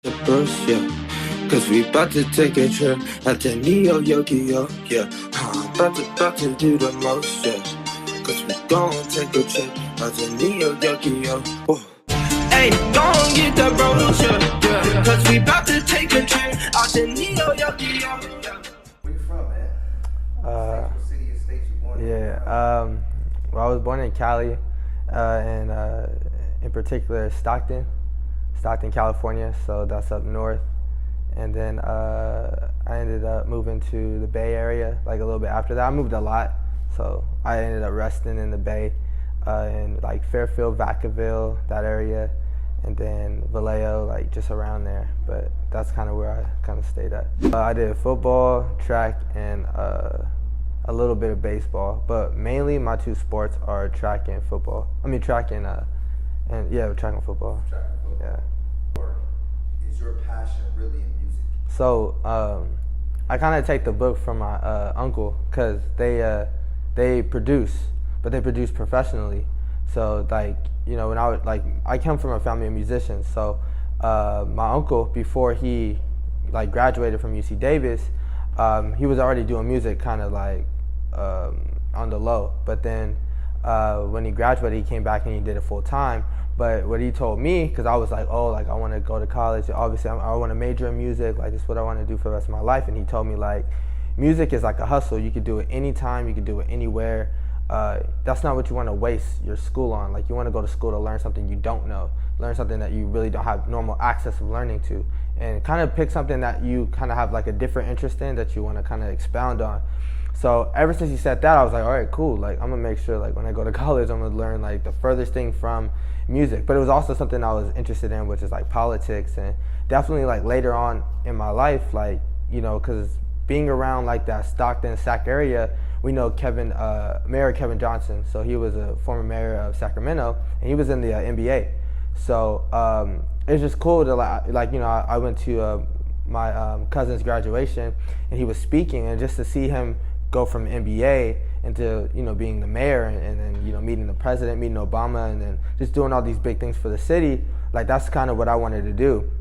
The bus, yeah. Cause we about to take a trip out to Neo Yokio, yeah. About to do the most, yeah. Cause we gon' take a trip out to Neo Yokio. Whoa. Hey, gon' get the brochure, yeah. Cause we about to take a trip out to Neo Yokio, yeah. Where you from, man? What city or state you born in? Well, I was born in Cali, and in particular Stockton, California. So that's up north. And then I ended up moving to the Bay Area like a little bit after that. I moved a lot, so I ended up resting in the Bay, in like Fairfield, Vacaville, that area, and then Vallejo, like just around there. But that's kind of where I kind of stayed at. I did football, track, and a little bit of baseball, but mainly my two sports are track and football. I mean track and football. Track and football. Yeah. Is your passion really in music? So I kind of take the book from my uncle, because they produce, but they produce professionally. So like, you know, when I come from a family of musicians. So my uncle, before he like graduated from UC Davis, he was already doing music kind of like on the low. But then when he graduated, he came back and he did it full time. But what he told me, because I was like, oh, like I want to go to college. Obviously, I want to major in music. Like, this is what I want to do for the rest of my life. And he told me, like, music is like a hustle. You could do it anytime. You could do it anywhere. That's not what you want to waste your school on. Like, you want to go to school to learn something you don't know, learn something that you really don't have normal access of learning to, and kind of pick something that you kind of have like a different interest in that you want to kind of expound on. So ever since he said that, I was like, all right, cool. Like, I'm gonna make sure, like, when I go to college, I'm gonna learn like the furthest thing from music. But it was also something I was interested in, which is like politics, and definitely like later on in my life, like, you know, because being around like that Stockton, Sac area, we know Mayor Kevin Johnson. So he was a former mayor of Sacramento, and he was in the NBA. So it's just cool to like you know, I went to my cousin's graduation, and he was speaking, and just to see him go from NBA into, you know, being the mayor, and then, you know, meeting the president, meeting Obama, and then just doing all these big things for the city, like that's kind of what I wanted to do,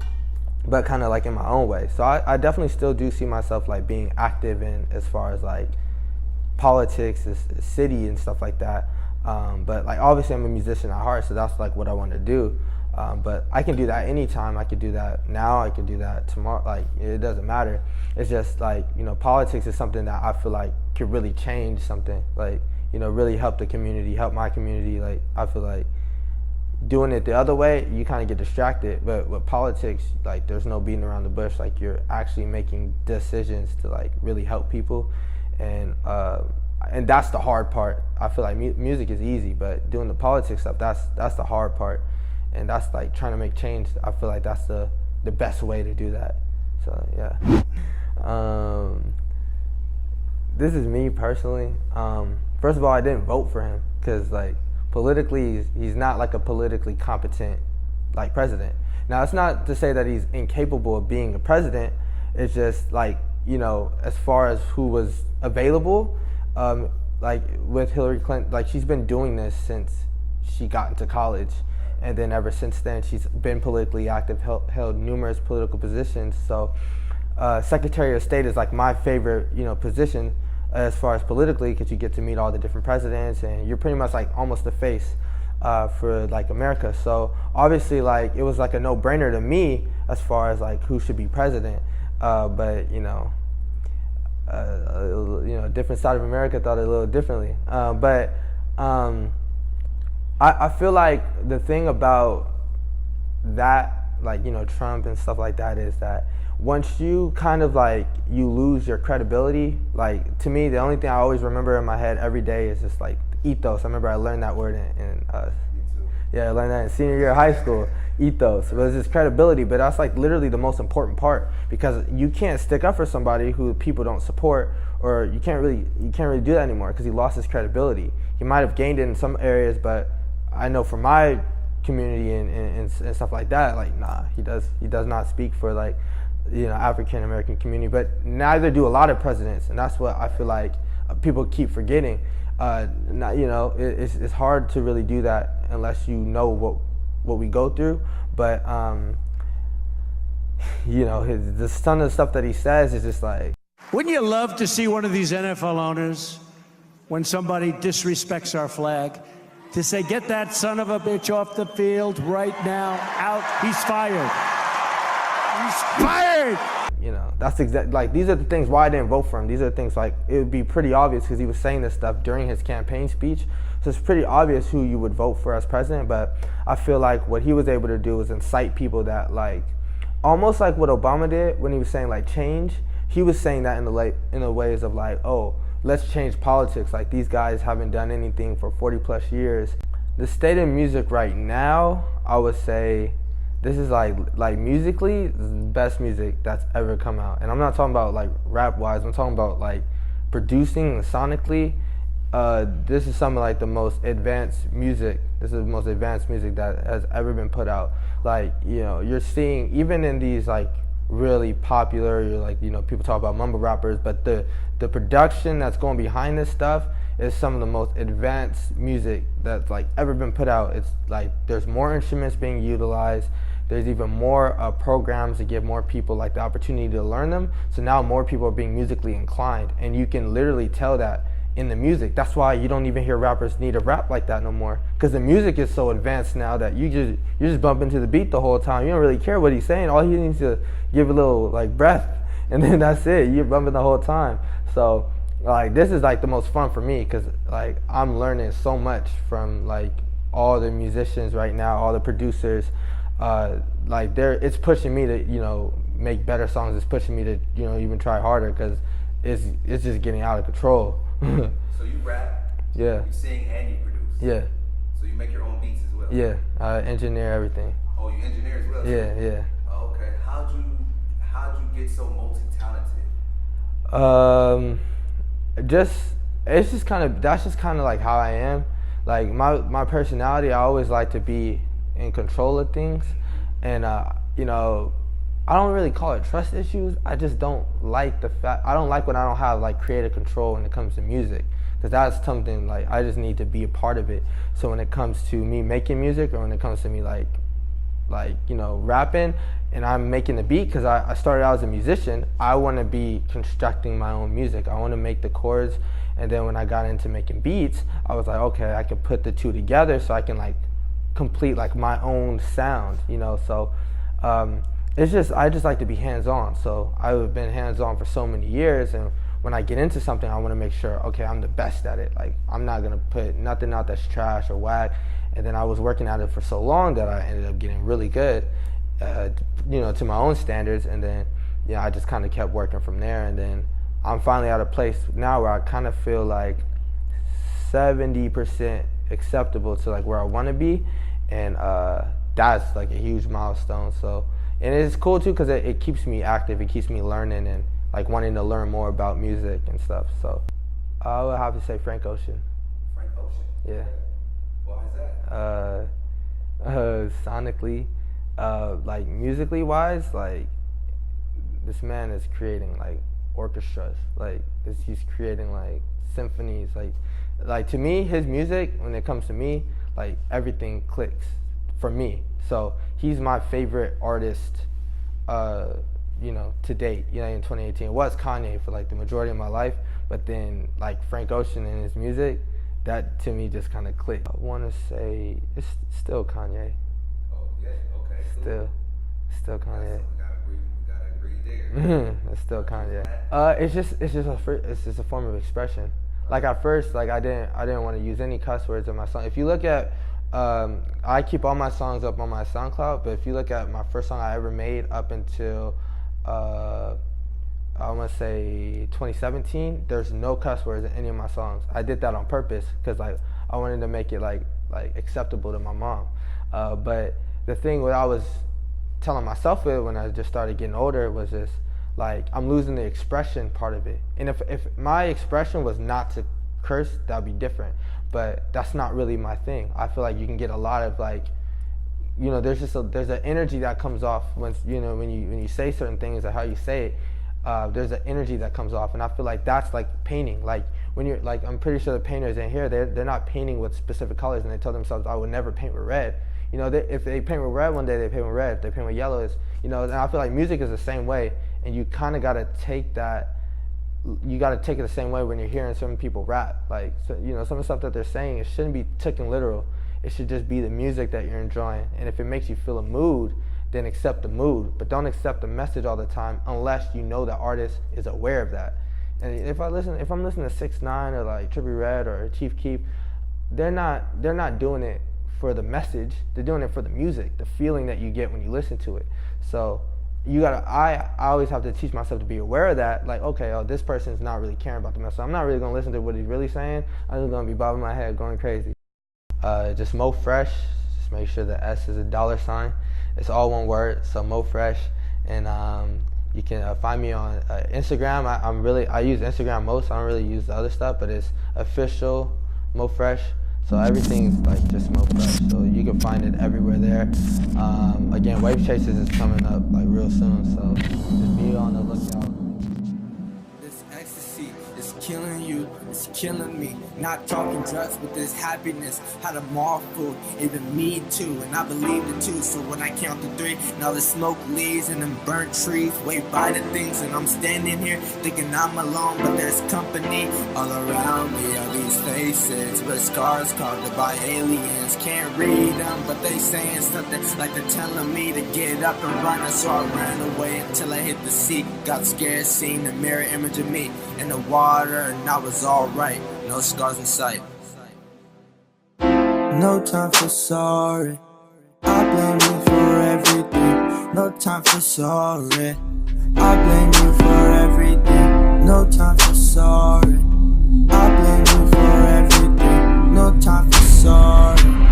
but kind of like in my own way. So I definitely still do see myself like being active in, as far as like politics, this city and stuff like that. But like obviously I'm a musician at heart, so that's like what I want to do. But I can do that anytime. I could do that now. I could do that tomorrow. Like, it doesn't matter. It's just like, you know, politics is something that I feel like could really change something. Like, you know, really help the community, help my community. Like, I feel like doing it the other way, you kind of get distracted. But with politics, like, there's no beating around the bush. Like, you're actually making decisions to like really help people, and that's the hard part. I feel like music is easy, but doing the politics stuff, that's the hard part. And that's like trying to make change. I feel like that's the best way to do that. So yeah. This is me personally. First of all, I didn't vote for him because like politically, he's not like a politically competent like president. Now, it's not to say that he's incapable of being a president. It's just like, you know, as far as who was available, like with Hillary Clinton, like she's been doing this since she got into college. And then ever since then, she's been politically active, held numerous political positions. So Secretary of State is like my favorite, you know, position as far as politically, because you get to meet all the different presidents, and you're pretty much like almost the face for like America. So obviously, like, it was like a no-brainer to me as far as like who should be president. But you know, a different side of America thought it a little differently. I feel like the thing about that, like, you know, Trump and stuff like that, is that once you kind of like, you lose your credibility, like, to me, the only thing I always remember in my head every day is just like ethos. I remember I learned that word I learned that in senior year of high school, ethos. It was just credibility, but that's like literally the most important part, because you can't stick up for somebody who people don't support, or you can't really do that anymore because he lost his credibility. He might have gained it in some areas, but I know for my community and stuff like that, like, nah, he does not speak for like, you know, African American community, but neither do a lot of presidents, and that's what I feel like people keep forgetting. Not, you know, it's hard to really do that unless you know what we go through. But you know, some of the stuff that he says is just like. Wouldn't you love to see one of these NFL owners, when somebody disrespects our flag, to say, get that son of a bitch off the field right now, out, he's fired. He's fired! You know, that's exactly, like, these are the things why I didn't vote for him. These are the things, like, it would be pretty obvious because he was saying this stuff during his campaign speech. So it's pretty obvious who you would vote for as president, but I feel like what he was able to do was incite people that, like, almost like what Obama did when he was saying, like, change. He was saying that in the ways of, like, oh, let's change politics. Like, these guys haven't done anything for 40 plus years. The state of music right now, I would say, this is like musically, this is the best music that's ever come out. And I'm not talking about like rap wise, I'm talking about like producing sonically. This is some of like the most advanced music. This is the most advanced music that has ever been put out. Like, you know, you're seeing, even in these like really popular, you're like, you know, people talk about mumble rappers, but the production that's going behind this stuff is some of the most advanced music that's like ever been put out. It's like there's more instruments being utilized. There's even more programs to give more people like the opportunity to learn them. So now more people are being musically inclined, and you can literally tell that in the music. That's why you don't even hear rappers need to rap like that no more, because the music is so advanced now that you just bump into the beat the whole time. You don't really care what he's saying. All he needs to give a little like breath, and then that's it. You're bumping the whole time. So like this is like the most fun for me, because like I'm learning so much from like all the musicians right now, all the producers. Like it's pushing me to, you know, make better songs. It's pushing me to, you know, even try harder, because it's just getting out of control. So you rap, yeah, you sing, and you produce. Yeah. So you make your own beats as well. Yeah, I engineer everything. Oh, you engineer as well. Yeah, yeah. Oh, okay. How'd you get so multi-talented? That's just kind of like how I am. Like my personality, I always like to be in control of things, and you know, I don't really call it trust issues. I just don't like I don't like when I don't have like creative control when it comes to music, because that's something like I just need to be a part of it. So when it comes to me making music, or when it comes to me like you know, rapping, and I'm making the beat, because I started out as a musician, I want to be constructing my own music. I want to make the chords, and then when I got into making beats, I was like, okay, I can put the two together so I can like complete like my own sound, you know. So I just like to be hands-on. So I've been hands-on for so many years, and when I get into something, I want to make sure, okay, I'm the best at it. Like, I'm not gonna put nothing out that's trash or whack. And then I was working at it for so long that I ended up getting really good, you know, to my own standards. And then, you know, I just kind of kept working from there. And then I'm finally at a place now where I kind of feel like 70% acceptable to like where I want to be, and that's like a huge milestone. So, and it's cool too, because it keeps me active, it keeps me learning and like wanting to learn more about music and stuff. So I would have to say Frank Ocean. Frank Ocean. Yeah. Why is that? Sonically, like musically wise, like this man is creating like orchestras, like he's creating like symphonies, like to me, his music, when it comes to me, like everything clicks for me. So he's my favorite artist, you know, to date, you know, in 2018. It was Kanye for like the majority of my life, but then like Frank Ocean and his music, that to me just kind of clicked. I want to say it's still Kanye. Oh yeah, okay. Still Kanye. We gotta agree there. It's still Kanye. It's just a form of expression. Like at first, like I didn't want to use any cuss words in my song. If you look at, I keep all my songs up on my SoundCloud, but if you look at my first song I ever made up until, I want to say 2017, there's no cuss words in any of my songs. I did that on purpose, because like I wanted to make it like acceptable to my mom. But the thing what I was telling myself with when I just started getting older was just like I'm losing the expression part of it. And if my expression was not to curse, that'd be different. But that's not really my thing. I feel like you can get a lot of like, you know, there's an energy that comes off when you say certain things or how you say it. There's an energy that comes off, and I feel like that's like painting. Like when you're like, I'm pretty sure the painters in here, they're not painting with specific colors, and they tell themselves, I would never paint with red. You know, if they paint with red one day, they paint with red. If they paint with yellow, You know, and I feel like music is the same way, and you kind of got to take that. You got to take it the same way when you're hearing some people rap. Like, so, you know, some of the stuff that they're saying, it shouldn't be taken literal. It should just be the music that you're enjoying. And if it makes you feel a mood, then accept the mood. But don't accept the message all the time unless you know the artist is aware of that. And if I'm listening to 6ix9ine or like Trippie Redd or Chief Keef, they're not doing it for the message. They're doing it for the music, the feeling that you get when you listen to it. So I always have to teach myself to be aware of that. Like, okay, oh, this person's not really caring about the message. I'm not really gonna listen to what he's really saying. I'm just gonna be bobbing my head, going crazy. Just MoFre. Just make sure the S is a $sign. It's all one word. So MoFre, and you can find me on Instagram. I use Instagram most. I don't really use the other stuff, but it's official MoFre. So everything's like just MoFre. So you can find it everywhere there. Again, Wave Chasers is coming up like real soon. So just be on the lookout. This ecstasy is killing you, it's killing me. Not talking drugs, but this happiness. How to more food, even me too, and I believe it too. So when I count to 3, now the smoke leaves and them burnt trees wave by the things, and I'm standing here thinking I'm alone, but there's company all around me. All these faces with scars carved by aliens. Can't read them, but they saying something like they're telling me to get up and run. So I ran away until I hit the sea. Got scared, seen the mirror image of me in the water, and I was alright. No scars in sight. No time for sorry. I blame you for everything. No time for sorry. I blame you for everything. No time for sorry. I blame you for everything. No time for sorry.